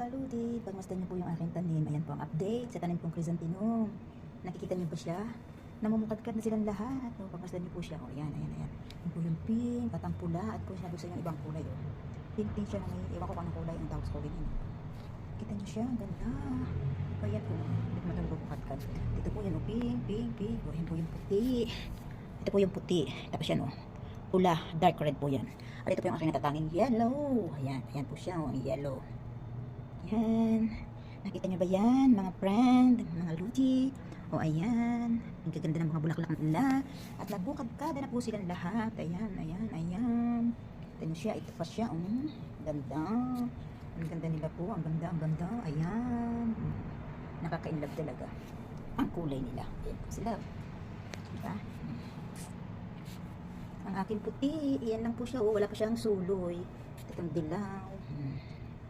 kaludi, pagmasdan niyo po yung aking tanim. Ayan po ang update sa tanim kong chrysanthemum. Nakikita niyo ba siya? Namumukadkad na silang lahat. O, pagmasdan niyo po siya. O, ayan. Yan po yung pink, patang pula, at po siya gusto yung ibang kulay. O. Pink siya na may, iwan ko kung anong kulay ang tawag sa kulay niya. Kita niyo siya, ang ganda. O, ayan po. Hindi ko matulog bukadkad. Dito po yan, o, pink. O, ayan po yung puti. Ito po yung puti. Tapos yan, o. Pula, dark red po yan. At ito po yung aking natatanging yellow. Ayan po siya, ang yellow. Yan. Nakita nyo ba yan, mga friend, mga ludi? O ayan. Ang gaganda ng mga bulaklak nila. At nabukadkada na po silang lahat. Ayan. Kita nyo siya, ito pa siya. Ganda. Ang ganda nila po, ang ganda. Ayan. Nakaka-inlove talaga. Ang kulay nila. Ayan po sila. Diba? Ang aking puti, iyan lang po siya. Wala pa siyang suloy. Itong dilaw.